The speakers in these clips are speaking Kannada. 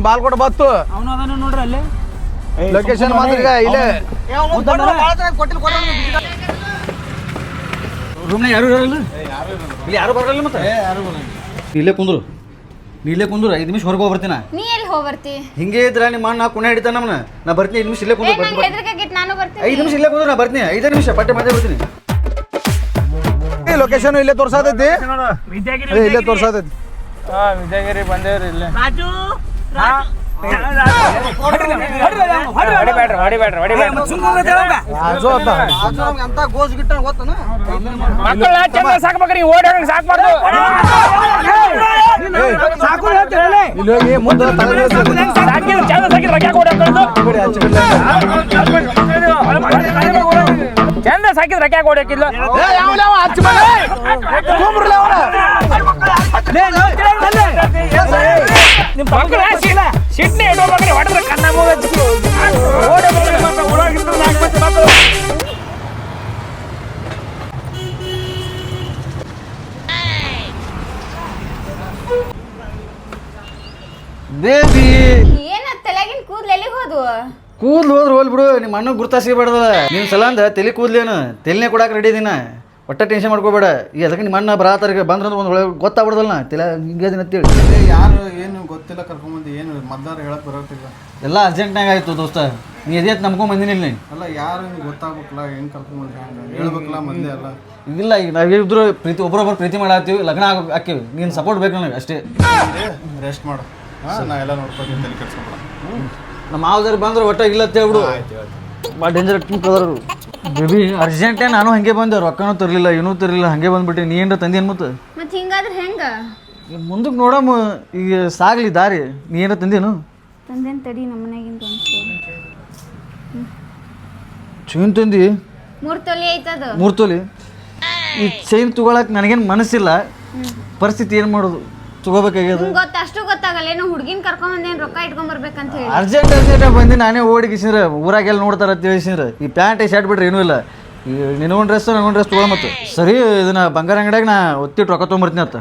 ಬಾಲ್ಕೋಟ್ ಬತ್ತು ಅವನು ಅದನ್ನ ನೋಡ್ರಿ ಅಲ್ಲೇ ಲೊಕೇಶನ್ ಮಾತ್ರ ಈಗ ಇಲ್ಲೇ ರೂಮ್ನಾಗ ಯಾರು ಇರಲ್ಲ ಇಲ್ಲಿ ಯಾರು ಬರಲ್ಲ ಮತ್ತೆ ಇಲ್ಲೇ ಕುಂದ್ರು ನೀಲೇ ಕುಂದ್ರು 5 ನಿಮಿಷ ಹೊರಗೆ ಹೋಗ್ಬರ್ತೀನ ನೀ ಎಲ್ಲಿ ಹೋಗ್ಬರ್ತಿ ಹಿಂಗೆ ಇದ್ರ ನಿಮ್ಮ ಅಣ್ಣ ಕುಣ ಹಿಡಿತಾನ ನಮ್ಮನ್ನ ನಾ ಬರ್ತೀನಿ 5 ನಿಮಿಷ ಇಲ್ಲೇ ಕುಂದ್ರು ಬರ್ತೀನಿ ಹೆದರಿಕಾಗಿತ್ತು ನಾನು ಬರ್ತೀನಿ 5 ನಿಮಿಷ ಇಲ್ಲೇ ಕುಂದ್ರು ನಾ ಬರ್ತೀನಿ 5 ನಿಮಿಷ ಪಟ್ಟೆ ಮಾತೇ ಬರ್ತೀನಿ ಲೊಕೇಶನ್ ಇಲ್ಲೇ ತೋರ್ಸಾತೈತಿ ಇಲ್ಲೇ ತೋರ್ಸಾತೈತಿ ವಿಜಯಗಿರಿ ಬಂದೇವ್ರಿ ಇಲ್ಲೇ ಸಾಕ್ಬೇಕ್ರಿ ಓಡಾಡ ಸಾಕ್ಬಾರ್ದು ಚಂದ ಸಾಕಿದ್ರೆ ಯಾಕೆ ಓಡಾಕಿಲ್ಲ ನಿಮ್ಮ ಮಕ್ಕಳ ಸಿಡ್ನಿ ಇಡೋಬೇಕ್ರಿ ಹೊಡೆದ್ರೆ ಕಣ್ಣ ಮಕ್ಕಳು ಬೇಬಿ ಏನ ತಲೆಗಿನ ಕೂದ್ಲು ಎಲ್ಲಿಗೆ ಹೋದ್ವು ಕೂದ್ಲು ಹೋದ್ರೆ ಹೋಲ್ ಬಿಡು ನಿಮ್ಮ ಅಣ್ಣ ಗುರ್ತಾ ಸಿಗಬಾರ್ದಲ್ಲ ನಿನ್ನ ಸಲ ಅಂದ ತಲೆ ಕೂದ್ಲೇನು ತಲೆನೇ ಕೊಡಕ್ಕೆ ರೆಡಿ ಇದೀನ ಒಟ್ಟ ಟೆನ್ಷನ್ ಮಾಡ್ಕೋಬೇಡ ಈಗ ಅದಕ್ಕೆ ನಿಮ್ಮ ಅಣ್ಣ ಬರಾತಾರಿಗೆ ಬಂದ್ರೆ ಒಂದು ಒಳ್ಳೆ ಗೊತ್ತಾಗ್ಬಿಡ್ದಲ್ಲ ನಾ ತಲೆ ಹಿಂಗೆ ದಿನ ಅಂತೇಳಿ ಯಾರು ಏನು ಗೊತ್ತಿಲ್ಲ ಕರ್ಕೊಂಬಂದು ಏನು ಮೊದ್ಲಾರ ಹೇಳಕ್ ಬರೋತಿಲ್ಲ ಎಲ್ಲ ಅರ್ಜೆಂಟ್ನಾಗ ಆಯ್ತು ದೋಸ್ತ ನೀ ಎದೇತ್ ನಂಬ್ಕೊಂಡ್ ಬಂದಿನಿಲ್ಲ ನೀ ಅಲ್ಲ ಯಾರು ಗೊತ್ತಾಗ್ಬೇಕಲ್ಲ ಹೆಂಗೆ ಕರ್ಕೊಂಬಂದು ಹೆಂಗೆ ಹೇಳ್ಬೇಕಲ್ಲ ಮೊದಲೇ ಅಲ್ಲ ಇಲ್ಲ ಈಗ ನಾವಿಬ್ರು ಪ್ರೀತಿ ಒಬ್ಬರೊಬ್ಬರು ಪ್ರೀತಿ ಮಾಡತ್ತೀವಿ ಲಗ್ನ ಹಾಕಿವಿ ನೀನು ಸಪೋರ್ಟ್ ಬೇಕು ನನಗೆ ಅಷ್ಟೇ ರೆಸ್ಟ್ ಮಾಡು ನಾ ಎಲ್ಲ ನೋಡ್ಕೊತೀನಿ ತಲೆ ಕೆಡ್ಸ್ಕೊಬೇಡ ನಮ್ಮ ಮಾವದಾರಿ ಬಂದ್ರೆ ಒಟ್ಟ ಇಲ್ಲ ಅಂತ ಹೇಳ್ಬಿಡು ಭಾಳ ಡೇಂಜರ್ ಅದಾರು ಬೇಬಿ ಅರ್ಜೆಂಟೇ ನಾನು ಹಂಗೆ ಬಂದೆ ರೊಕ್ಕನೂ ತರಲಿಲ್ಲ ಏನೂ ತರಲಿಲ್ಲ ಹಂಗೆ ಬಂದ್ಬಿಟ್ಟೆ ನೀ ಏನ್ರ ತಂದಿ ಅನ್ಮತ್ತ ಮತ್ತೆ ಹಿಂಗಾದ್ರೆ ಹೆಂಗ ಮುಂದಕ್ಕೆ ನೋಡಮ್ಮ ಈಗ ಸಾಗ್ಲಿ ದಾರಿ ನೀ ಏನಾರ ತಂದೇನು ತಂದೇನು ತಡಿ ನಮ್ಮ ಮನೆಗಿಂತ ಚೈನ್ ತಂದಿ 3 ತೊಲೆ ಐತದ 3 ತೊಲಿ ಈ ಚೈನ್ ತಗೊಳಕ್ ನನಗೇನು ಮನಸ್ಸಿಲ್ಲ ಪರಿಸ್ಥಿತಿ ಏನು ಮಾಡೋದು ತಗೋಬೇಕಾಗ್ಯದ ಅಷ್ಟು ಗೊತ್ತಾಗಲ್ಲ ಏನೋ ಹುಡುಗಿನ ಕರ್ಕೊಂಬಂದೇನು ರೊಕ್ಕ ಇಟ್ಕೊಂಬರ್ಬೇಕಂತ ಹೇಳಿ ಅರ್ಜೆಂಟ್ ಬಂದು ನಾನೇ ಓಡಿಗಿಸಿದ್ರೆ ಊರಾಗೆಲ್ಲ ನೋಡ್ತಾರ ಅಂತ ಹೇಳಿಸಿದ್ರೆ ಈ ಪ್ಯಾಂಟ್ ಶರ್ಟ್ ಬಿಟ್ರೆ ಏನೂ ಇಲ್ಲ ಈ ನಿನಗೊಂದು ಡ್ರೆಸ್ ನನಗೊಂದು ಡ್ರೆಸ್ ತೊಗೊಳ ಮತ್ತೆ ಸರಿ ಇದನ್ನ ಬಂಗಾರ ಅಂಗಡಿಯಾಗ ನಾ ಒತ್ತಿಟ್ಟು ರೊಕ್ಕ ತೊಗೊಂಬರ್ತೀನಿ ಅಂತ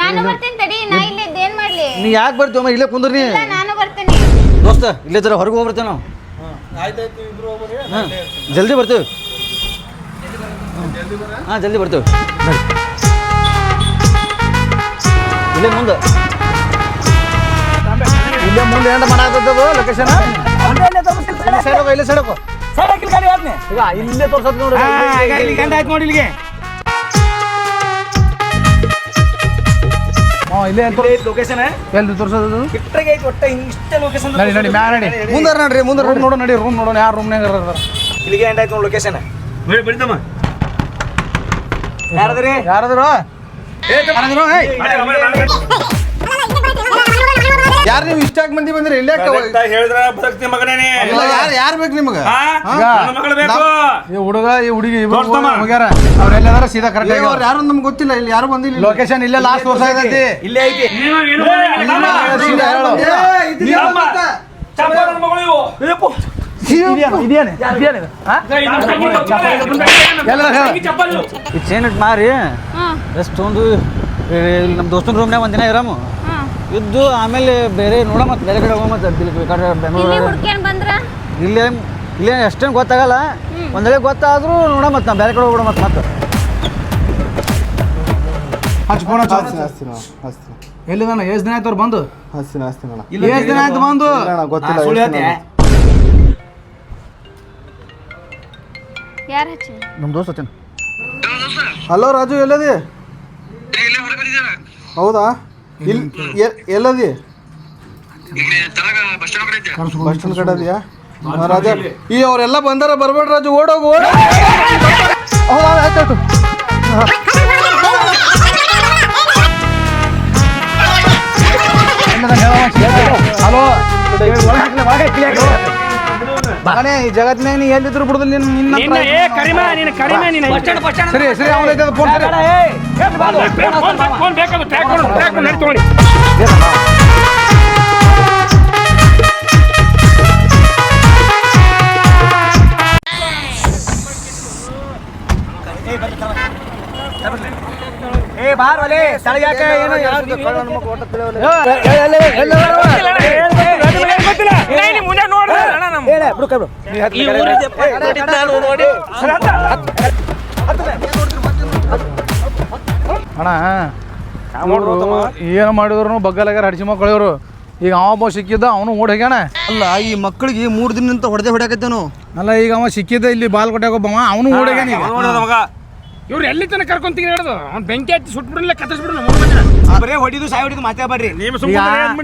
ನಾನು ಬರ್ತೀನಿ ತಡಿ ನಾ ಇಲ್ಲಿ ಏನ್ ಮಾಡ್ಲಿ ನೀ ಯಾಕೆ ಬರ್ತೀವಮ್ಮ ಇಲ್ಲೇ ಕುಂದ್ರಿ ನಾನು ಬರ್ತೀನಿ ದೋಸ್ತ ಇಲ್ಲೇ ಜರ ಹೊರಗೆ ಹೋಗ್ಬರ್ತೇವೆ ನಾವು ಹಾಂ ಜಲ್ದಿ ಬರ್ತೀವಿ ಹಾಂ ಜಲ್ದಿ ಬರ್ತೀವಿ ಇಲ್ಲೇ ಮುಂದೆ ಏನು ಮಾಡಾಕತ್ತದು ಲೊಕೇಶನ್ ಇಲ್ಲಿ ಸೈಡ್ ಹೋಗು ಈಗ ಇಲ್ಲೇ ತೋರ್ಸತ್ ನೋಡಿ ನೋಡಿ ಇಲ್ಲಿಗೆ ಇಲ್ಲೇ ಲೊಕೇಶನ್ ಎಲ್ಲಿ ತೋರ್ಸೋದು ಬಿಟ್ರಿಗೆ ಐತಿ ಒಟ್ಟ ಇಷ್ಟೇ ಲೊಕೇಶನ್ ನಡಿ ನಡಿ ಮ್ಯಾಲ ನಡಿ ಮುಂದೆ ರೂಮ್ ನೋಡು ನಡಿ ರೂಮ್ ನೋಡೋಣ ಯಾರು ರೂಮ್ನಾಗ ಇಲ್ಲಿಗೆ ಎಂಡ್ ಆಯ್ತು ನೋಡಿ ಲೊಕೇಶನ್ ಬಿಡ್ತಮ್ಮ ಯಾರದ್ರಿ ಯಾರಾದ್ರು ಯಾರು ನೀವು ಇಷ್ಟಾಗಿ ಮಂದಿ ಬಂದ್ರಿ ಇಲ್ಲೇ ಹೇಳಿದ್ರ ಬದುಕ್ತಿ ಮಗನೇನೆ ಯಾರು ಬೇಕು ನಿಮ್ಗೆ ಮಗಳು ಬೇಕು ಈ ಹುಡುಗ ಈ ಹುಡುಗಿ ಹೋಗ್ಯಾರ ಅವ್ರೆಲ್ಲದಾರ ಸೀದಾ ಕರೆಕ್ಟ್ ಅವ್ರು ಯಾರು ನಮ್ಗೆ ಗೊತ್ತಿಲ್ಲ ಇಲ್ಲಿ ಯಾರು ಬಂದಿಲ್ಲ ಲೊಕೇಶನ್ ಇಲ್ಲೇ ಲಾಸ್ಟ್ ತೋರ್ಸ ಐತಿ ಇಲ್ಲೇ ಐತಿ ಈ ಚೈನ್ ಇಟ್ಟು ಮಾರಿ ರೆಸ್ಟ್ ತೊಗೊಂಡು ನಮ್ಮ ದೋಸ್ತನ ರೂಮ್ನಾಗ ಒಂದಿನ ಇರಾಮು ಇದ್ದು ಆಮೇಲೆ ಬೇರೆ ನೋಡ ಮತ್ತೆ ಬೇರೆ ಕಡೆ ಹೋಗೋ ಮತ್ತೆ ಬೇಕಾದ್ರೆ ಬೆಂಗಳೂರು ಇಲ್ಲೇ ಇಲ್ಲೇ ಅಷ್ಟೇನು ಗೊತ್ತಾಗಲ್ಲ ಒಂದೆಡೆ ಗೊತ್ತಾದ್ರೂ ನೋಡ ಮತ್ತೆ ನಾವು ಬೇರೆ ಕಡೆ ಹೋಗ್ಬಿಡ ಮತ್ತೆ ಎಲ್ಲಿ ನಾನು ಎಷ್ಟು ದಿನ ಆಯ್ತು ಅವ್ರು ಬಂದು ಹಸ್ತೀನಿ ಎಷ್ಟು ದಿನ ಆಯ್ತು ಬಂದು ಗೊತ್ತಿಲ್ಲ ಯಾರು ಹಚ್ಚಿ ನಮ್ಮ ದೋಸ್ತ ಹತ್ತೇನು ಹಲೋ ರಾಜು ಎಲ್ಲದಿ ಹೌದಾ ಎಲ್ಲದಿ ಬಸ್ ಸ್ಟ್ಯಾಂಡ್ ಕಡೆ ಅದೆಯಾ ರಾಜ ಈ ಅವರೆಲ್ಲ ಬಂದಾರ ಬರ್ಬೇಡ ರಾಜು ಓಡೋಗು ಆಯ್ತಾಯ್ತು ಹಲೋ ಮಗನೇ ಈ ಜಗತ್ತಿನಾಗ ನೀ ಎಲ್ಲಿದ್ರು ಬಿಡುದಿಲ್ಲ ಸರಿ ಸರಿ ಅವನೈತೆ ಫೋನ್ ಬಾರ್ ಒಲೆ ಸ್ಥಳ ಯಾಕೆ ಏನು ಗೊತ್ತಿಲ್ಲ ನೀ ಮುಂದೆ ನೋಡ್ರಿ ಅಣ್ಣ ನಮ್ಮ ಹೇಳ ಬಿಡು ಕೈ ಬಿಡು ಈ ಊರಿಗೆ ನಾನು ನೋಡಿ ಅಣ್ಣ ಏನು ಮಾಡಿದ್ರು ಬಗ್ಗಲಾಗ್ಯಾರ ಹಡಿಸಿ ಮಕ್ಕಳು ಈಗ ಅವ ಸಿಕ್ಕಿದ್ದ ಅವನು ಓಡ್ ಹೋಗ್ಯಾನ. ಅಲ್ಲ ಈ ಮಕ್ಕಳಿಗೆ 3 ದಿನದಿಂದ ಹೊಡೆಯಕತ್ತೇನು. ಅಲ್ಲ ಈಗ ಅವ ಸಿಕ್ಕಿದ್ದ ಇಲ್ಲಿ ಬಾಲ್ ಕೊಟ್ಟಾಗೊಬ್ಬವ ಅವನು ಓಡ್ ಹೋಗ್ಯಾನ ಈಗ. ಇವ್ರು ಎಲ್ಲಿ ತನಕ ಕರ್ಕೊಂತೀವಿ ಹೇಳೋದು ಅವ್ನು ಬೆಂಕಿ ಹಚ್ಚಿ ಸುಟ್ಬಿಡಲ್ಲ ಕತ್ತರಿಸ್ಬಿಡಲ್ಲ ಬರೇ ಹೊಡಿದು ಸಾಯಿ ಹೊಡಿದು ಮಾತೇ ಬರ್ರಿ ನೀವು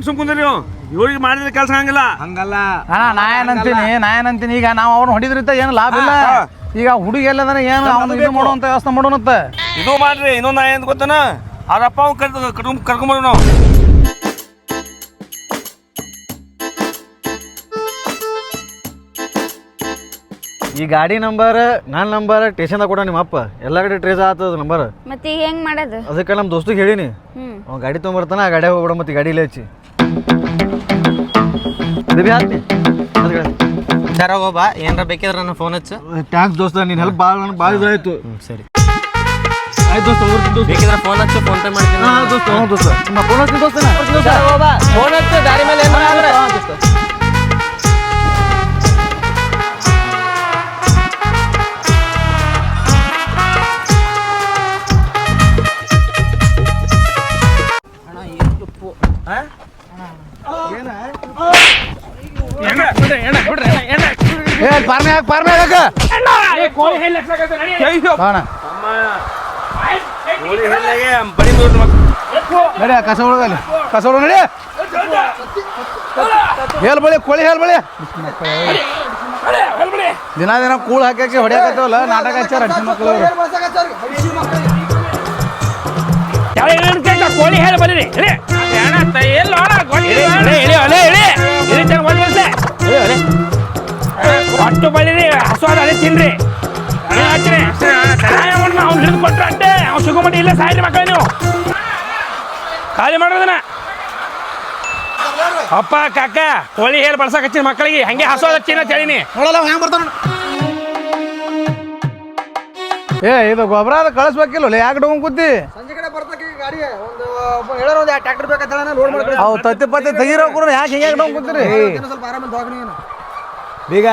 ಸುಮ್ಕುಂದ್ರಿ ನೀವು ಇವ್ರಿಗೆ ಮಾಡಿದ್ರೆ ಕೆಲಸ ಹಂಗಿಲ್ಲ ಹಂಗಲ್ಲ ಅಣ್ಣ ನಾ ಏನಂತೀನಿ ಈಗ ನಾವು ಅವ್ನು ಹೊಡಿದ್ರಿಂದ ಏನು ಲಾಭ ಇಲ್ಲ. ಈಗ ಹುಡುಗಿ ಎಲ್ಲದನ ಏನು ಅವನು ಇದು ಮಾಡುವಂತ ವ್ಯವಸ್ಥೆ ಮಾಡೋಣಂತ ಇದು ಮಾಡ್ರಿ ಇನ್ನೊಂದು ನಾ ಏನು ಗೊತ್ತನ ಅವ್ರಪ್ಪ ಕರ್ಕೊಂಬರು ನಾವು ಈ ಗಾಡಿ ನಂಬರ್ ನನ್ನ ನಂಬರ್ ಸ್ಟೇಷನ್ದಾಗ ಕೊಡ ನಿಮ್ಮ ಅಪ್ಪ ಎಲ್ಲ ಕಡೆ ಟ್ರೇಸ್ ಆತದ ನಂಬರ್. ಮತ್ತೆ ಈಗ ಹೆಂಗ್ ಮಾಡೋದು? ಅದಕ್ಕೆ ನಮ್ಮ ದೋಸ್ತಿಗೆ ಹೇಳೀನಿ ಅವ್ನು ಗಾಡಿ ತೊಗೊಂಬರ್ತಾನ ಆ ಗಾಡಿ ಹೋಗ್ಬಿಡ ಮತ್ತೆ ಗಾಡಿ ಇಲ್ಲ ಹಚ್ಚಿ ಬೇಬಿ ಹಾಕ್ನಿ ಸರ್ ಹೋಗ್ಬಾ ಏನಾರ ಬೇಕಿದ್ರೆ ನನ್ನ ಫೋನ್ ಹಚ್ಚು. ಟ್ಯಾಂಕ್ಸ್ ದೋಸ್ತ ನೀನು ಹೆಲ್ಪ್ ಭಾಳ ಇದಾಯ್ತು. ಸರಿ ಆಯ್ತು ದೋಸ್ತ ಬೇಕಿದ್ರೆ ಫೋನ್ ಹಚ್ಚು ಫೋನ್ ಪೇ ಮಾಡ್ತೀನಿ. ದೋಸ್ತ ದೋಸ್ತ ನಿಮ್ಮ ಫೋನ್ ಹಚ್ಚಿ ದೋಸ್ತನ ಫೋನ್ ಹಚ್ಚು ದಾರಿ ಮೇಲೆ ನಡಿ ಕಸ ಹೊಡದಲ್ಲಿ ಕಸ ಹೊಡ ನಡಿ ಹೇಲ್ ಬಳಿ ಕೋಳಿ ಹೇಲ್ ಬಳಿ ದಿನ ಕೂಳ್ ಹಾಕಿ ಹೊಡ್ಯಾಕತ್ತವಲ್ಲ ನಾಟಕ ಹಚ್ಚಾರ ಹಡ್ಸಿ ಮಕ್ಕಳು ಕೋಳಿ ಹೇಳಿ ಬರೀರಿ ಒಟ್ಟು ಬರೀರಿ ಹಸುವಾದ ಅದೇ ತಿನ್ರಿ ಅವ್ನು ಹಿಡಿದು ಕೊಟ್ರ ಅಷ್ಟೇ ಅವ್ನು ಸಿಗೋಮಟ್ಟಿ ಇಲ್ಲ ಸಾಯ್ರಿ ಮಕ್ಕಳು ನೀವು ಖಾಲಿ ಮಾಡೋದನ್ನ ಅಪ್ಪ ಕಾಕ ಕೋಳಿ ಹೇಳಿ ಬಳಸಕ್ ಹಚ್ಚಿನ ಮಕ್ಕಳಿಗೆ ಹಂಗೆ ಹಸುವಾದ ಹಚ್ಚಿನ ಹೇಳಿನಿ ನೋಡಲ್ಲ ಹೆಂಗ್ ಬರ್ತಾನ ಇದು ಗೊಬ್ಬರ ಅದು ಕಳಿಸ್ಬೇಕಿಲ್ಲ ಯಾಕೆ ಡೋಂಗ್ ಕೂತಿ ಸಂಜೆ ಕಡೆ ಬರ್ತಕ್ಕೆ ಗಾಡಿ ಒಂದು ಹೇಳೋರು ಒಂದು ಟ್ರ್ಯಾಕ್ಟರ್ ಬೇಕಂತ ಲೋಡ್ ಮಾಡ್ಕೊಂಡು ಅವು ತತ್ತಿ ಪತ್ತಿ ತೆಗಿರೋ ಕೂಡ ಯಾಕೆ ಹಿಂಗೆ ಡೋಂಗ್ ಕೂತೀರಿ ಸ್ವಲ್ಪ ಆರಾಮ ದವಾಖಾನೆ ಏನು ಬೇಗ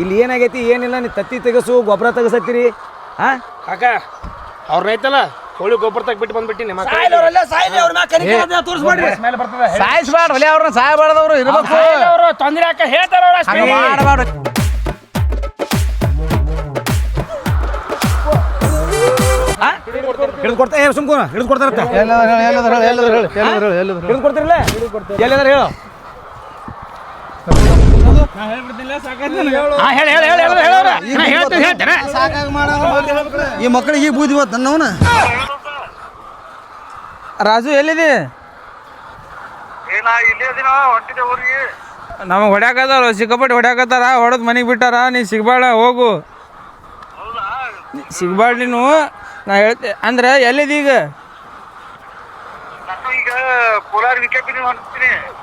ಇಲ್ಲಿ ಏನಾಗೈತಿ ಏನಿಲ್ಲ ನೀ ತತ್ತಿ ತೆಗಸು ಗೊಬ್ಬರ ತೆಗಸತ್ತೀರಿ ಹಾ ಕಾಕ ಅವ್ರ ರೈತಲ್ಲ ಕೋಳಿ ಗೊಬ್ಬರ ತೆಗ್ಬಿಟ್ಟು ಬಂದ್ಬಿಟ್ಟಿನಿ ಸಾಯಿಸ್ಬಾರ್ದು ಒಲೆ ಅವ್ರನ್ನ ಸಾಯಬಾರ್ದವ್ರು ಇರ್ಬೇಕು ಅವರು ತೊಂದರೆ ಹಾಕ ಹೇಳ್ತಾರ ಹಂಗೆ ಮಾಡಬಾರ್ದು ಹಿಡಿದು ಕೊಡ್ತಾ ಸುಮ್ಕೋನ ಹಿಡಿದು ಕೊಡ್ತಾರತ್ತ ಹಿಡಿದು ಕೊಡ್ತಿರಲ್ಲ ಎಲ್ಲದಾರ ಹೇಳು ಈ ಮಕ್ಕಳಿಗೆ ಈಗ ಬೂದಿ ಇವತ್ತು ನನ್ನವನ ರಾಜು ಎಲ್ಲಿದೆ ನಮಗೆ ಹೊಡ್ಯಾಕತ್ತಾರ ಸಿಕ್ಕಾಪಟ್ಟೆ ಹೊಡ್ಯಾಕತ್ತಾರ ಹೊಡೆದ್ ಮನೆಗೆ ಬಿಟ್ಟಾರ ನೀ ಸಿಗ್ಬೇಡ ಹೋಗು ಸಿಗ್ಬೇಡ ನೀನು ನಾ ಹೇಳ್ತೆ ಅಂದ್ರೆ ಎಲ್ಲಿದೆ ಈಗ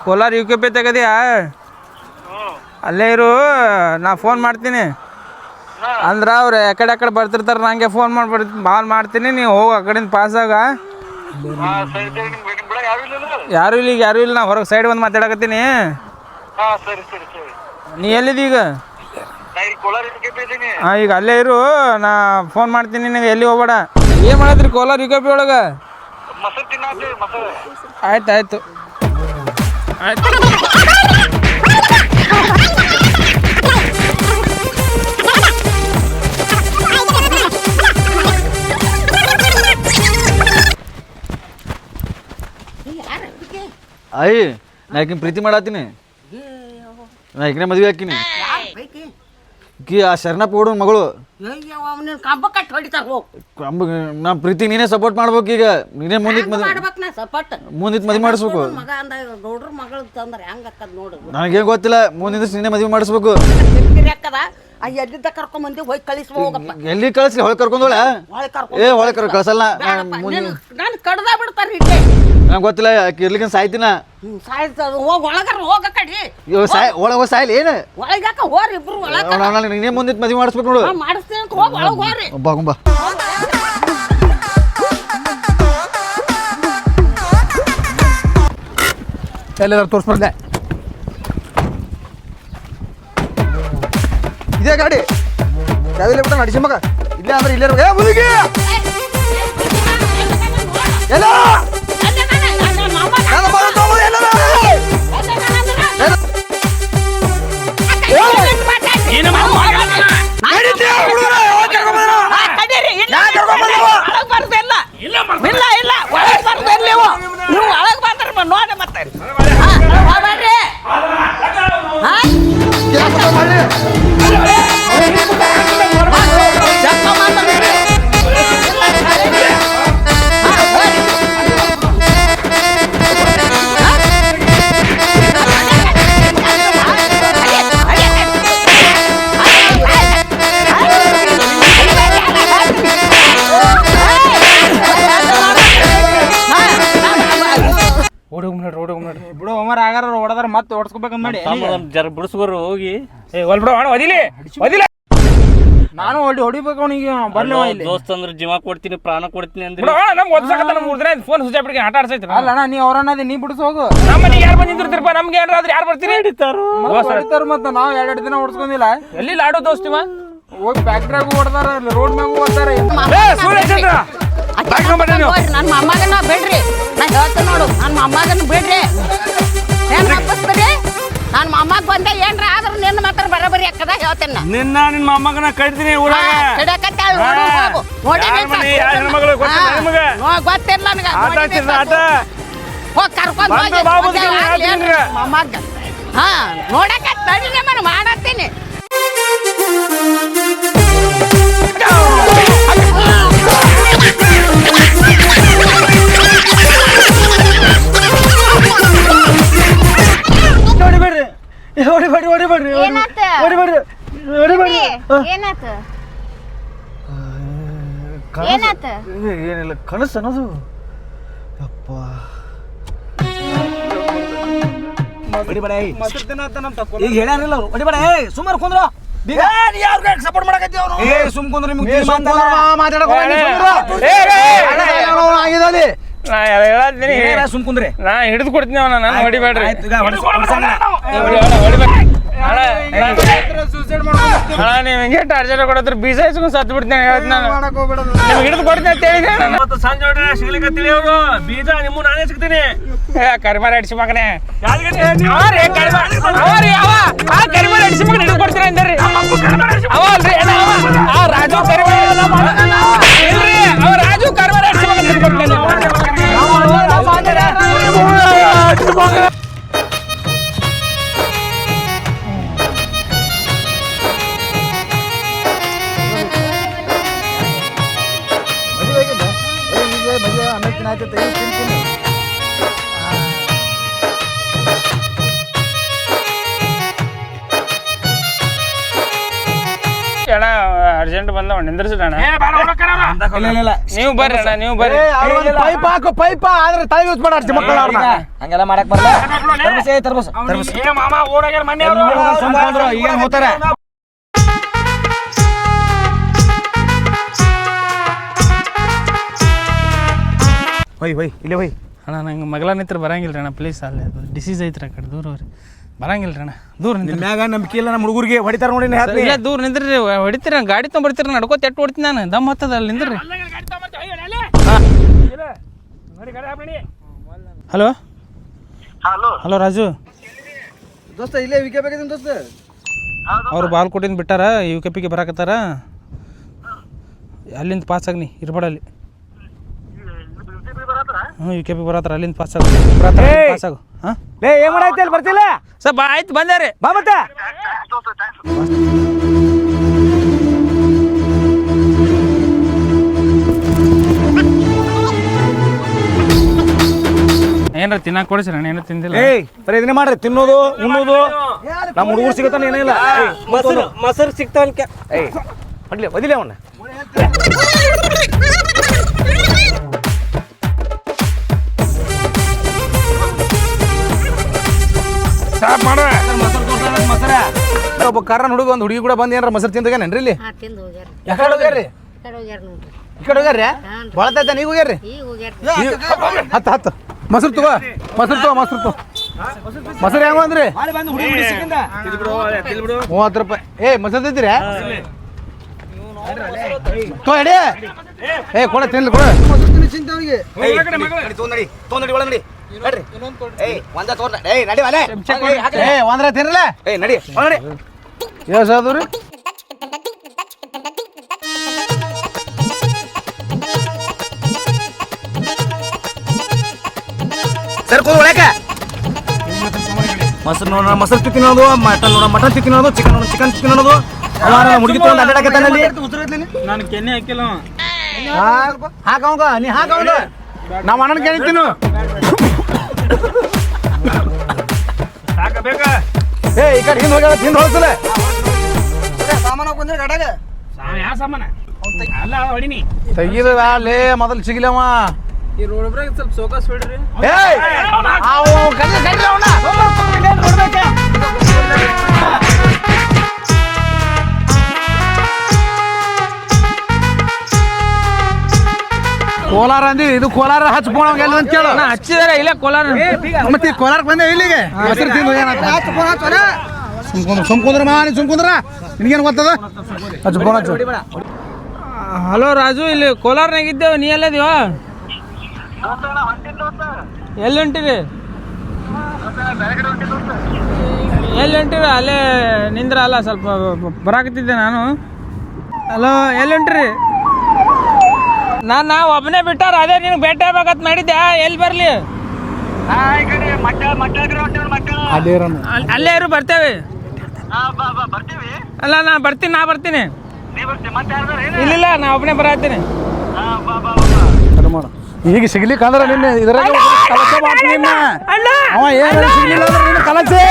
ಕೋಲಾರ ಯು ಕೆ ಪಿ ತೆಗದಿಯಾ ಅಲ್ಲೇ ಇರು ನಾ ಫೋನ್ ಮಾಡ್ತೀನಿ ಅಂದ್ರೆ ಅವ್ರು ಎಕಡೆ ಬರ್ತಿರ್ತಾರೆ ನಂಗೆ ಫೋನ್ ಮಾಡ್ತೀನಿ ನೀವು ಹೋಗು ಆ ಕಡೆಯಿಂದ ಪಾಸಾಗ ಯಾರು ಇಲ್ಲ ಈಗ ಯಾರು ಇಲ್ಲ ನಾ ಹೊರಗೆ ಸೈಡ್ ಬಂದು ಮಾತಾಡಕತ್ತೀನಿ ನೀ ಎಲ್ಲಿದೆ ಈಗ ಹಾಂ ಈಗ ಅಲ್ಲೇ ಇರು ನಾ ಫೋನ್ ಮಾಡ್ತೀನಿ ನಿನಗೆ ಎಲ್ಲಿ ಹೋಗ್ಬೇಡ ಏನು ಮಾಡತ್ರಿ ಕೋಲಾರ ಯು ಕೆ ಪಿ ಒಳಗೆ ಆಯ್ತು ಆಯ್ತು ಅಯ್ಯ ನಾ ಈಕಿನ ಪ್ರೀತಿ ಮಾಡತ್ತೀನಿ ನಾ ಈಗಿನ ಮದುವೆ ಹಾಕಿನಿ ಕಿ ಆ ಶರಣಪ್ಪ ಹುಡುಗನ ಮಗಳು ನಾ ಪ್ರೀತಿ ನೀನೇ ಸಪೋರ್ಟ್ ಮಾಡ್ಬೇಕು ಈಗ ನೀನೇ ಮುಂದಿತ್ ಮದುವೆ ಮಾಡಿಸ್ಬೇಕು ನನಗೇನು ಗೊತ್ತಿಲ್ಲ ಮುಂದಿನ ನೀನೇ ಮದುವೆ ಮಾಡಿಸ್ಬೇಕು ಎಲ್ಲಿ ಕಳಿಸ್ಲಿ ಹೊಳೆ ಕರ್ಕೊಂಡೋಳ ಹೊಳೆ ಕಳ್ಸಲ್ಲ ನಂಗೆ ಗೊತ್ತಿಲ್ಲ ಇರ್ಲಿಕ್ಕೆ ಸಾಯ್ತಿನ ಒಳಗೆ ಸಾಯ್ಲಿ ಏನು ನೀನೇ ಮುಂದಿತ್ ಮದುವೆ ಮಾಡಿಸ್ಬೇಕು ನೋಡು ಬಾ ಎಲ್ಲಾರು ತೋರಿಸ್ಬಾರ್ದೆ ಇಲ್ಲೇ ಗಾಡಿ ಚಾವಿಲೆ ಬಿಟ್ಟು ನಡಿಸಿ ಮಗ ಇಲ್ಲೇ ಅಂದ್ರೆ ಇಲ್ಲೇ ಮುದುಕಿ ಎಲ್ಲ ಬಿಡು ಒಮ್ಮರ ಆಗಾರ ಹೊಡೆದ್ರ ಮತ್ತೆ ಓಡಿಸ್ಕೋಬೇಕಂತ ಮಾಡಿ ಜರ ಬಿಡಿಸ್ಕೋರು ಹೋಗಿ ಏ ಒಲ್ ಬಿಡು ಅಣ್ಣ ಒದಿಲಿ ನಾನು ಹೊಡಿಬೇಕು ಅವನಿಗೆ ಬರ್ಲಿ ಇಲ್ಲಿ ದೋಸ್ತ ಅಂದ್ರೆ ಜೀವ ಕೊಡ್ತೀನಿ ಪ್ರಾಣ ಕೊಡ್ತೀನಿ ಅಂದ್ರೆ ಬಿಡು ನಮ್ಗೆ ಓದ್ಸಕತ್ತ ನಮ್ಗೆ 3 ದಿನ ಫೋನ್ ಸ್ವಿಚ್ ಬಿಡ್ಕೊಂಡು ಆಟ ಆಡ್ಸೈತಿ ಅಲ್ಲ ಅಣ್ಣ ನೀ ಅವ್ರನ್ನದಿ ನೀ ಬಿಡಿಸ್ ಹೋಗು ನಮ್ಮ ಮನೆಗೆ ಯಾರು ಬಂದಿರ್ತಿರಪ್ಪ ನಮ್ಗೆ ಏನಾದ್ರೂ ಯಾರು ಬರ್ತೀರಿ ಹೊಡಿತಾರ ಮತ್ತೆ ನಾವು 2 ದಿನ ಓಡಿಸ್ಕೊಂಡಿಲ್ಲ ಎಲ್ಲಿ ಆಡೋ ದೋಸ್ತಿವ ಹೋಗಿ ಫ್ಯಾಕ್ಟ್ರಿಯಾಗೂ ಹೊಡ್ದಾರ ರೋಡ್ ಮ್ಯಾಗೂ ಓದ್ತಾರ ಸೂರ್ಯಚಂದ್ರ ನನ್ನ ಮೊಮ್ಮಗನ ಬಿಡ್ರಿ ನಾ ಹೇಳ್ತೇನೆ ನೋಡು ನನ್ನ ಮೊಮ್ಮಗನ ಬಿಡ್ರಿ ಏನ್ ಹಬ್ಬಸ್ತೀರಿ ನನ್ನ ಮೊಮ್ಮಗ ಬಂದೆ ಏನ್ರ ಆದ್ರೂ ನಿನ್ನ ಮಾತ್ರ ಬರಬರಿ ಅಕ್ಕದ ಹೇಳ್ತೇನೆ ನಾ ನಿನ್ನ ಮೊಮ್ಮಗನ ಕಡ್ತೀನಿ ಊರಾಗ ಕಡಕತ್ತಾಳ ನೋಡು ಹೋಗು ನೋಡಿ ಗೊತ್ತಿಲ್ಲ ನನಗೆ ಆಟ ಹೋಗಿ ಕರ್ಕೊಂಡು ಮೊಮ್ಮಗ ಹಾ ನೋಡಕ ತಡಿನೇ ಮನ ಮಾಡತ್ತೀನಿ ಏನಿಲ್ಲ ಕನಸು ಅನ್ನೋದು ಅಪ್ಪ ಈಗ ಹೇಳ್ಯಾರಿಲ್ಲ ಅವ್ರು ಹೊಡಿಬೇಡ ಸುಮಾರು ಕುಂದ್ರ ಸಪೋರ್ಟ್ ಮಾಡಕತ್ತಿ ಅವ್ರು ಸುಮ್ ಕುಂದ್ರ ಆಗಿದಲ್ಲಿ ಸುಮ್ ಕುಂದ್ರಿ ನಾ ಹಿಡಿದು ಕೊಡ್ತೀನಿ ಅವನ ನಾನು ಹೊಡಿಬೇಡ್ರಿ ಅಣ್ಣ ನೀವು ಹಿಂಗೆ ಟಾರ್ಚರ್ ಕೊಡತ್ರ ಬೀಜ ಇಸ್ಕೊಂಡು ಸತ್ತು ಬಿಡ್ತೀನಿ ನಾನು ನಿಮ್ಗೆ ಹಿಡಿದು ಕೊಡ್ತೀನಿ ಅಂತ ಹೇಳಿದೆ ಸಂಜೆ ಹೊಡ್ರೆ ಸಿಗ್ಲಿಕ್ಕತ್ತೀನಿ ಅವರು ಬೀಜ ನಿಮ್ಮ ನಾನೇ ಸಿಗ್ತೀನಿ ಕರಿಮಾರ ಅಡಿಸಿ ಮಗನೇ ಕರಿಮಾರ ಅಡಿಸಿ ಮಗನ ಹಿಡಿದು ಕೊಡ್ತೀನಿ ಅಂದ್ರಿ ಅವ ಅಲ್ರಿ ರಾಜು ಕರಿಮಾರ ಇಲ್ರಿ ಅವ ರಾಜು ಕರಿಮಾರ ಅಡಿಸಿ ಮಗನ ಹಿಡಿದು ಕೊಡ್ತೀನಿ ಅಣ್ಣ ಅರ್ಜೆಂಟ್ ಬಂದವ ನಿಂದ್ರಿಸಿಡಣ ನೀವು ಬರ್ರಿ ಅಣ್ಣ ನೀವು ಬರ್ರಿ ಪೈಪ್ ಹಾಕು ಪೈಪ್ ಆದ್ರೆ ತಲೆ ಯೂಸ್ ಮಾಡ ಮಕ್ಕಳ ಹಂಗೆಲ್ಲ ಮಾಡಕ್ ಬರಲ್ಲ ತರ್ಬಸ್ ಮಾಮ ಓಡಾಗ್ಯಾರ ಮನೆ ಈಗ ಹೋಗ್ತಾರ ಹೊಯ್ ಇಲ್ಲೇ ಹೊಯ್ ಅಣ್ಣ ನಂಗೆ ಮಗಳ ನಿತ್ರ ಬರಂಗಿಲ್ಲ ಅಣ್ಣ ಪ್ಲೀಸ್ ಅಲ್ಲಿ ಅದು ಡಿಸೀಸ್ ಐತ್ರಿ ಆ ಕಡೆ ದೂರ ಹೋಗ್ರಿ ಬರಂಗಿಲ್ಲ ಅಣ್ಣ ದೂರ ನಿಂತ್ರಿ ಮ್ಯಾಗ ನಂಬಿಕೆ ಇಲ್ಲ ನಮ್ಮ ಹುಡುಗರಿಗೆ ಹೊಡಿತಾರ ನೋಡಿ ಇಲ್ಲ ದೂರ ನಿಂದ್ರಿ ಹೊಡಿತೀರ ಗಾಡಿ ತೊಗೊಂಬರ್ತೀರ ನಡ್ಕೋತ ಎಟ್ಟು ಹೊಡ್ತೀನಿ ನಾನು ದಮ್ ಹತ್ತದ ಅಲ್ಲಿ ನಿಂದ್ರಿ ಹಲೋ ಹಲೋ ರಾಜು ದೋಸ್ತ ಇಲ್ಲೇ ವಿಕೆ ಬೇಕಿದ್ದೀನಿ ದೋಸ್ತ ಅವ್ರು ಬಾಲ್ಕೋಟಿಂದ ಬಿಟ್ಟಾರ ಯು ಕೆ ಪಿಗೆ ಬರಾಕತ್ತಾರ ಅಲ್ಲಿಂದ ಪಾಸ್ ಆಗ್ನಿ ಇರ್ಬೇಡ ಅಲ್ಲಿ ಯು ಕೆ ಪಿ ಬರತ್ತಾರ ಅಲ್ಲಿಂದ ಪಾಸ್ ಆಗು ಹಾಂ ಏನ್ ಮಾಡೈತಿ ಅಲ್ಲಿ ಬರ್ತಿಲ್ಲ ಸರ್ ಆಯ್ತು ಬಂದೆ ರೀ ಬಾ ಮತ್ತೆ ಏನಾರ ತಿನ್ನಾಕ ಕೊಡಿಸ್ರಿ ಅಣ್ಣ ಏನೂ ತಿಂದಿಲ್ಲ ಬರೀ ಇದನ್ನೇ ಮಾಡ್ರಿ ತಿನ್ನೋದು ಉಣ್ಣೋದು ನಮ್ಮ ಹುಡುಗರು ಸಿಗತ್ತಾನ ಏನಿಲ್ಲ ಮೊಸರು ಸಿಗ್ತಾವ ಅಡ್ಲಿ ಒದಿಲಿ ಅವನ್ನ ಸ್ಟಾಪ್ ಮಾಡ ಮೊಸರ ಒಬ್ಬ ಕಾರಣ ಹುಡುಗ ಒಂದು ಹುಡುಗಿ ಕೂಡ ಬಂದು ಏನಾರ ಮೊಸರು ತಿಂದಾಗೇನೇನ್ರಿ ಇಲ್ಲಿ ತಿಂದು ಹೋಗ್ಯಾರ ಯಾಕಡೆ ಹೋಗ್ಯಾರ್ರಿ ಹೋಗ್ಯಾರ ನೋಡ್ರಿ ಈ ಕಡೆ ಹೋಗ್ಯಾರ್ರಿ ಭಾಳ ತಾಯ್ತ ನೀವು ಹೋಗ್ಯಾರ್ರಿ ಈಗ ಹೋಗ್ಯಾರ ಹತ್ತು ಮೊಸರು ತಗೋ ಮೊಸರು ತಗೋ ಮೊಸರು ಹೆಂಗ ಅಂದ್ರಿ ತಿಳ್ಬಿಡು 30 ರೂಪಾಯಿ. ಮೊಸರು ತಿಂತೀರಿ ತೋ ಎಡಿ ಕೊಡ ತಿನ್ಲಿ ಕೊಡ ಒಂದ್ರ ತಿನ್ನಲ್ಲ ಎಷ್ಟು ಅದು ರೀ ಮೊಸರು ನೋಡೋಣ ಮೊಸರು ತಿನ್ನೋದು, ಮಟನ್ ನೋಡೋಣ ಮಟನ್ ತಿನ್ನೋದು, ಚಿಕನ್ ನೋಡೋಣ ಚಿಕನ್ ತಿನ್ನೋದು. ಹುಡುಗಿ ತಗೊಂಡು ಅಡ್ಡಾಡಕತ್ತಾನಲ್ಲಿ ನಾನು ಕೆನ್ನೆ ಹಾಕಿಲ್ಲ ಹಾಕವಂಗ ನೀ ಹಾಕವಂಗ ನಾವು ಅಣ್ಣನ ಕೇಳಿದ್ದೀನು ಸಾಕ ಬೇಕಾ ಈ ಕಡೆ ಹಿಂದೆ ಹೋಗ್ಯಾಳ ತಿಂದು ಹೋಗ್ಸಲ ಯಾವ ಸಾಮಾನ ಅಲ್ಲ ಹೊಡಿನಿ ತೆಗೀದ ಲೇ ಮೊದಲು ಸಿಗಿಲವ ಈ ರೋಡ್ ಬ್ರೇಕ್ ಸ್ವಲ್ಪ ಸೋಕಾಸ್ ಬಿಡ್ರಿ ಕೋಲಾರ ಅಂದಿ ಇದು ಕೋಲಾರ ಹಚ್ಕೋಣ ಅಂತ ಕೇಳು ನಾ ಹಚ್ಚಿದಾರೆ ಇಲ್ಲ ಕೋಲಾರ ಮತ್ತೆ ಕೋಲಾರಕ್ಕೆ ಬಂದೆ ಇಲ್ಲಿಗೆ ಮೊಸರು ತಿಂದು ಸುಮ್ಕುಂದ್ರ ಮಾ ನೀ ಸುಮ್ಕುಂದ್ರ ನಿನಗೇನು ಗೊತ್ತದ ಹಚ್ಚು ಫೋನ್ ಹಚ್ಚು ಹಲೋ ರಾಜು, ಇಲ್ಲಿ ಕೋಲಾರ್ನಾಗ ಇದ್ದೇವೆ, ನೀ ಎಲ್ಲದೀವ? ಎಲ್ಲಿ ಹೊಂಟಿರಿ? ಎಲ್ಲಿ ಹೊಂಟಿರಿ? ಅಲ್ಲೇ ನಿಂದ್ರ ಅಲ್ಲ, ಸ್ವಲ್ಪ ಬರಾಕತ್ತಿದ್ದೆ ನಾನು. ಹಲೋ, ಎಲ್ಲಿ ಹೊಂಟಿರಿ? ನಾನು ಒಬ್ಬನೇ ಬಿಟ್ಟಾರ, ಅದೇ ನಿನಗೆ ಭೇಟಿ ಆಗ್ಬೇಕಂತ ಮಾಡಿದ್ದೆ. ಎಲ್ಲಿ ಬರಲಿ? ಅಲ್ಲೇ ಇರು, ಬರ್ತೇವೆ. ಅಲ್ಲ ನಾ ಬರ್ತೀನಿ. ಇಲ್ಲ ನಾ ಒಬ್ಬನೇ ಬರತ್ತೀನಿ. ಈಗ ಸಿಗ್ಲಿಕ್ಕೆ ಅಂದ್ರೆ ನಿನ್ನೆ ಇದ್ರಾಗ ಕಲಸೆ ಮಾಡ್ತೀನಿ ಅವ ಏನು ಸಿಗ್ಲಿಲ್ಲ ಅಂದ್ರೆ ನಿನ್ನ ಕಲಸೆ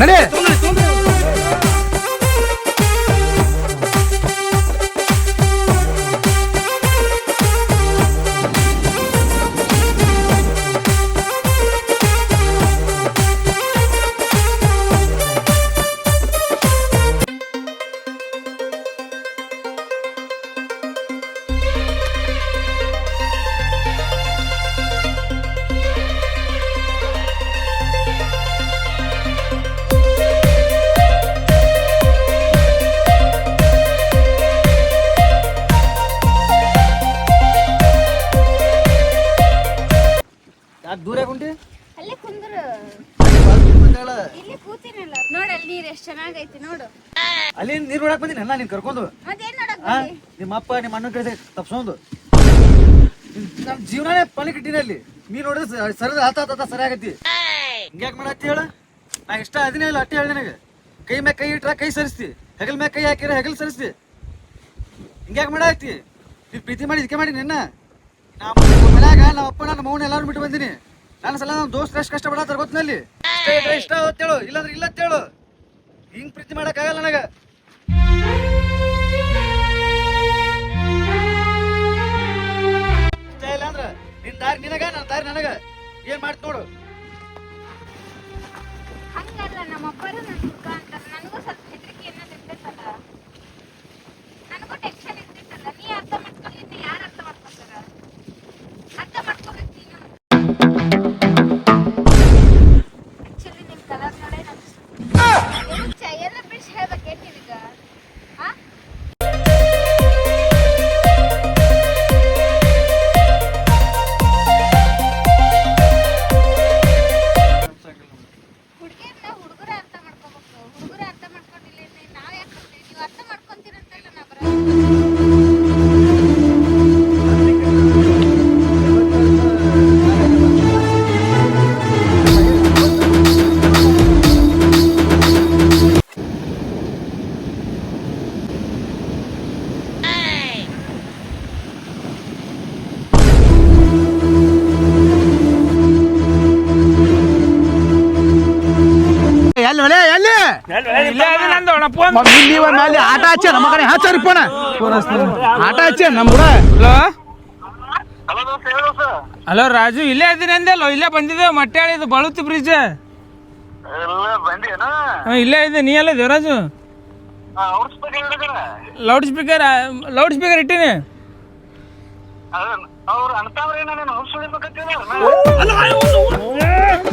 ನಡಿ ದೂರ ಉಂಟಿ ಅಲ್ಲೇ ಕುಂದ್ರು ಇಲ್ಲಿ ಕೂತಿನಲ್ಲ ನೋಡ, ಅಲ್ಲಿ ನೀರ್ ಎಷ್ಟ್ ಚೆನ್ನಾಗೈತಿ ನೋಡು. ಅಲ್ಲಿ ನೀರು ನೋಡಕ್ ಬಂದಿನಿ ಅಲ್ಲ ನೀನ್ ಕರ್ಕೊಂಡು. ಮತ್ತೇನ್ ನೋಡಕ್ ನಿಮ್ಮ ಅಪ್ಪ ನಿಮ್ಮ ಅಣ್ಣ ಕಡೆ ತಪ್ಸೊಂದು ನಮ್ ಜೀವನನೇ ಪಲಿಕಿಟ್ಟಿನ ಅಲ್ಲಿ. ನೀನ್ ನೋಡಿದ್ರೆ ಸರದ ಆತ ಸರಿಯಾಗತಿ. ಹಿಂಗ್ಯಾಕ್ ಮಾಡತ್ತಿ ಹೇಳ? ನಾ ಇಷ್ಟ ಅದಿನೇ ಇಲ್ಲ ಅಟ್ಟಿ ಹೇಳ ನನಗೆ. ಕೈ ಮ್ಯಾಗ ಕೈ ಇಟ್ರ ಕೈ ಸರಿಸ್ತಿ, ಹೆಗಲ್ ಮ್ಯಾಗ ಕೈ ಹಾಕಿರ ಹೆಗಲ್ ಸರಿಸ್ತಿ. ಹಿಂಗ್ಯಾಕ್ ಮಾಡತ್ತಿ? ನೀನ್ ಪ್ರೀತಿ ಮಾಡಿ ಇದಕ್ಕೆ ಮಾಡಿ ನಿನ್ನ ನಮ್ಮ ಮನ್ಯಾಗ ನಮ್ಮ ಅಪ್ಪ ನಮ್ಮ ಮೌನ ಎಲ್ಲಾರು ಬಿಟ್ಟು ಬಂದಿನಿ. ನನ್ನ ಸಲ ನಮ್ಮ ದೋಸ್ತ ಎಷ್ಟು ಕಷ್ಟ ಪಡತ್ತಾರ ಗೊತ್ತಿನಲ್ಲಿ. ಇಷ್ಟ ಇದ್ರೆ ಇಷ್ಟ ಅಂತೇಳು, ಇಲ್ಲಾಂದ್ರೆ ಇಲ್ಲ ಅಂತೇಳು. ಹಿಂಗ್ ಪ್ರೀತಿ ಮಾಡಕ್ ಆಗಲ್ಲ ನನಗ. ಇಷ್ಟ ಇಲ್ಲ ಅಂದ್ರ ನಿನ್ ದಾರಿ ನಿನಗ, ನನ್ನ ದಾರಿ ನನಗ. ಏನ್ ಮಾಡ್ತ ನೋಡು. ಹಂಗಲ್ಲ, ನಮ್ಮ ಅಪ್ಪರು ನನ್ ಹುಡ್ಗ ಅಂತಾರ. ನನಗೂ ಸ್ವಲ್ಪ ಹೆದರಿಕೆ ಅನ್ನೋದು ಇರ್ತೈತಲ್ಲ, ನನಗೂ ಟೆನ್ಷನ್ ಇರ್ತೈತಲ್ಲ. ನೀ ಅರ್ಥ ಮಾಡ್ಕೊಂಡಿದ್ದೆ, ಯಾರು ಅರ್ಥ ಮಾಡ್ಕೊತಾರ? ಅರ್ಥ ಮಾಡ್ಕೋಬೇಕು ನೀನು. ಆಕ್ಚುಲಿ ನಿಮ್ ಕಲರ್ ನೋಡೇ ನಾನು ಎಲ್ಲ ಬಿಡಿಸಿ ಹೇಳ್ಬೇಕೇನ್ ನಿನಗ? ಹಾ, ಹುಡುಗಿಯನ್ನ ಹುಡುಗರ ಅರ್ಥ ಮಾಡ್ಕೋಬೇಕು. ಹುಡುಗರ ಅರ್ಥ ಮಾಡ್ಕೊಂಡಿಲ್ಲ ನಾವ್ ಯಾಕೆ ಬರ್ತೀವಿ? ನೀವು ಅರ್ಥ ಮಾಡ್ಕೊಂತೀರಂತಲ್ಲ ನಾ ಬರೋದು. ಎಲ್ಲಿ ಒಲೆ ಎಲ್ಲಿ ಇಲ್ಲೇ ಅದಿ ನಂದು ಅಣ್ಣ ಫೋನ್. ಅಲ್ಲಿ ಆಟ ಹಚ್ಚ ನಮ್ಮ ಕಡೆ ಹಚ್ಚಾರಿ ಫೋನ್ ಆಟ ಹಚ್ಚ ನಮ್ಮ ಕೂಡ. ಹಲೋ ರಾಜು, ಇಲ್ಲೇ ಅದೀನಿ ಅಂದೆಲ್ಲ, ಇಲ್ಲೇ ಬಂದಿದ್ದೇವೆ. ಮಟ್ಟಾಳಿ ಇದು ಬಳುತಿ ಬ್ರಿಡ್ಜ್. ಇಲ್ಲೇ ಇದೆ. ನೀ ಎಲ್ಲ ದೇವರಾಜು? ಲೌಡ್ ಸ್ಪೀಕರ್ ಇಟ್ಟೀನಿ. ಅವ್ರು ಅಂತವ್ರೆ ನಾನು ಹೊಸ್ಬೇಕಂತೀನಿ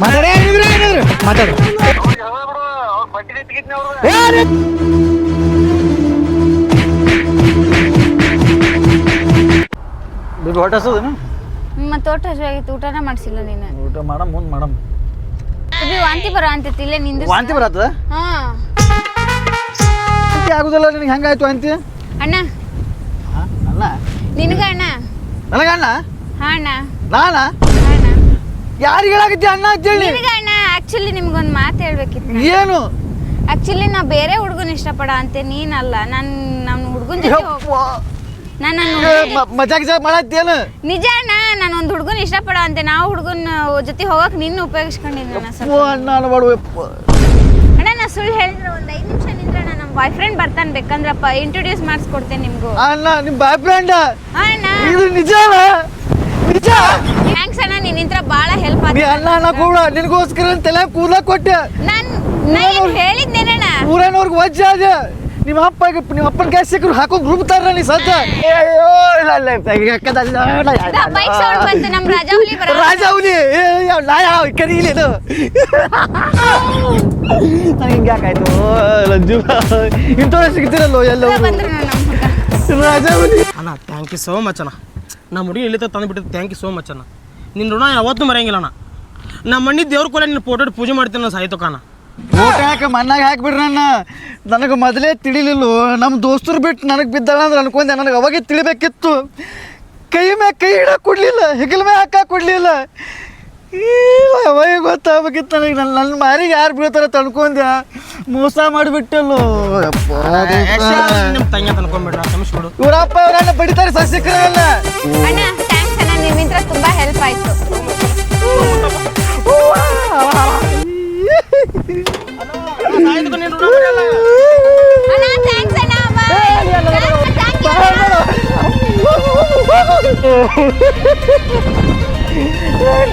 ಮಾತಾಡ ಮಾತಾಡು ಅವ್ರ ಬಡ್ಡಿ ತೆಗಿದ್ನಿ ಅವ್ರು ಬೇಬಿ ಹೊಟ್ಟೆ ಹಸೋದೇನು ಮತ್ತೆ ಊಟ ಹಸಿವಾಗಿತ್ತು ಊಟನೇ ಮಾಡಿಸಿಲ್ಲ ನೀನು ಊಟ ಮಾಡಮ್ ಮುಂದೆ ಮಾಡಮ್ ಅಭಿ ವಾಂತಿ ಬರೋ ಅಂತೈತಿ ಇಲ್ಲೇ ನಿಂದು ವಾಂತಿ ಬರತ್ತದ ಹಾ ವಾಂತಿ ಆಗುದಿಲ್ಲ ನಿನಗೆ ಹೆಂಗಾಯ್ತು ವಾಂತಿ ಅಣ್ಣ ಅಲ್ಲ ನಿನಗ ಅಣ್ಣ ನನಗಣ್ಣ ಹಾ ಅಣ್ಣ ನಾನ ಹಾ ಅಣ್ಣ ಯಾರಿಗೆ ಹೇಳಾಕತ್ತಿ ಅಣ್ಣ ಅಂತೇಳಿ ನಿನಗ ಅಣ್ಣ ಆಕ್ಚುಲಿ ನಿಮ್ಗೊಂದು ಮಾತು ಹೇಳ್ಬೇಕಿತ್ತು ಏನು ಆಕ್ಚುಲಿ ನಾ ಬೇರೆ ಹುಡುಗನ ಇಷ್ಟಪಡ ಅಂತೆ ನೀನಲ್ಲ ನನ್ನ ಹುಡುಗನ ಜೊತೆ ನಾನು ಮಜಾಕ್ ಮಾಡತ್ತೇನು ನಿಜ ಅಣ್ಣ ನಾನು ಒಂದು ಹುಡುಗನ ಇಷ್ಟಪಡ ಅಂತೆ ನಾವು ಹುಡುಗನ ಜೊತೆ ಹೋಗಕ್ ನಿನ್ನ ಉಪಯೋಗಿಸ್ಕೊಂಡಿದ್ದೆ ನಾನು ಸ್ವಲ್ಪ ಅಣ್ಣ ಅನ್ಬಾಡು ಅಣ್ಣ ನಾ ಸುಳ್ಳು ಹೇಳಿದ್ರೆ ಒಂದು 5 ನಿಮಿಷ ನಿಂತ್ರಣ್ಣ ನಮ್ಮ ಬಾಯ್ ಫ್ರೆಂಡ್ ಬರ್ತಾನೆ ಬೇಕಂದ್ರಪ್ಪ ಇಂಟ್ರೊಡ್ಯೂಸ್ ಮಾಡಿಸ್ಕೊಡ್ತೇನೆ ನಿಮ್ಗೂ ಅಣ್ಣ ನಿಮ್ಮ ಬಾಯ್ ಫ್ರೆಂಡ್ ಅಣ್ಣ ಇದು ನಿಜ ನಿಜ ಥ್ಯಾಂಕ್ಸ್ ಅಣ್ಣ ನೀನ್ ನಿಂತ್ರ ಭಾಳ ಹೆಲ್ಪ್ ನೀ ಆಯ್ತು ಅಣ್ಣ ಅಣ್ಣ ಕೂಡ ನಿನಗೋಸ್ಕರ ತಲೆ ಕೂದಲ ಕೊಟ್ಟೆ ನಾ ಏನು ಹೇಳಿದ್ನೇನಣ್ಣ ಊರನವ್ರಿಗೆ ವಜ್ಜ ಅದ ನಿಮ್ಮ ಅಪ್ಪನ ಗ್ಯಾಸ್ ಸಿಕ್ಕರು ಹಾಕೊಂಡು ರುಬ್ತಾರ ನೀ ಸದ್ದ ಅಯ್ಯೋ ಬೈಕ್ ಸೌಂಡ್ ಬಂತು ನಮ್ಮ ರಾಜಾವಲಿ ಬರ ರಾಜಾವಲಿ ನಾ ಯಾವ ಕರೀಲಿ ಇದು ನನಗೆ ಹಿಂಗೆ ಯಾಕಾಯ್ತು ಲಜ್ಜು ಇಂಥವ್ರೆ ಸಿಗ್ತಿರಲ್ಲೋ ಎಲ್ಲ ಬಂದ್ರು ನಮ್ಮ ಹುಡುಗ ರಾಜಾವಲಿ ಅಣ್ಣ ಥ್ಯಾಂಕ್ ಯು ಸೋ ಮಚ್ ಅಣ್ಣ ನಮ್ಮ ಹುಡುಗಿ ಇಲ್ಲಿ ತಂದುಬಿಟ್ಟಿದ್ದು ಥ್ಯಾಂಕ್ ಯು ಸೋ ಮಚ್ ಅಣ್ಣ ನಿನ್ನ ಋಣ ಯಾವತ್ತೂ ಮರೆಯಂಗಿಲ್ಲ ಅಣ್ಣ ನಮ್ಮ ಮಣ್ಣಿ ದೇವ್ರ ಕೊಲೆ ನಿನ್ನ ಫೋಟೋ ಪೂಜೆ ಮಾಡ್ತೀನಿ ನಾನು ಸಾಯ್ತು ಕಾಣ ಊಟ ಹಾಕಿ ಮಣ್ಣಾಗ ಹಾಕ್ಬಿಡ್ರಣ್ಣ ನನಗೆ ಮೊದಲೇ ತಿಳಿಲಿಲ್ಲ ನಮ್ಮ ದೋಸ್ತರು ಬಿಟ್ಟು ನನಗೆ ಬಿದ್ದಾಳ ಅಂದ್ರೆ ಅನ್ಕೊಂಡೆ ನನಗೆ ಅವಾಗೆ ತಿಳಿಬೇಕಿತ್ತು ಕೈ ಮ್ಯಾಗ ಕೈ ಇಡಕ್ಕೆ ಕೊಡಲಿಲ್ಲ ಹೆಗಲ ಮ್ಯಾಗ ಹಾಕಕ್ಕೆ ಕೊಡಲಿಲ್ಲ ಅವಾಗ ಗೊತ್ತಾಗಬೇಕಿತ್ತು ನನಗೆ ನನ್ನ ಮಾರಿಗೆ ಯಾರು ಬೀಳ್ತಾರೆ ತಡ್ಕೊಂಡೆ ಮೋಸ ಮಾಡಿಬಿಟ್ಟಲ್ಲೋ ನಿಮ್ಮ ತಂಗಿ ತನ್ಕೊಂಡ್ಬಿಡ್ರ ಕ್ಷಮಿಸ್ಬಿಡು ಇವರಪ್ಪ ಇವರನ್ನ ಬಡಿತಾರೆ ಸಸ್ಯಕರಲ್ಲ ಅಣ್ಣ ಥ್ಯಾಂಕ್ಸ್ ಅಣ್ಣ ನಿಮ್ಮಿಂದ ತುಂಬಾ ಹೆಲ್ಪ್ ಆಯ್ತು ಅಣ್ಣ ಥ್ಯಾಂಕ್ಸ್ ಅಣ್ಣ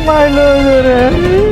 ಮಾಡೋದು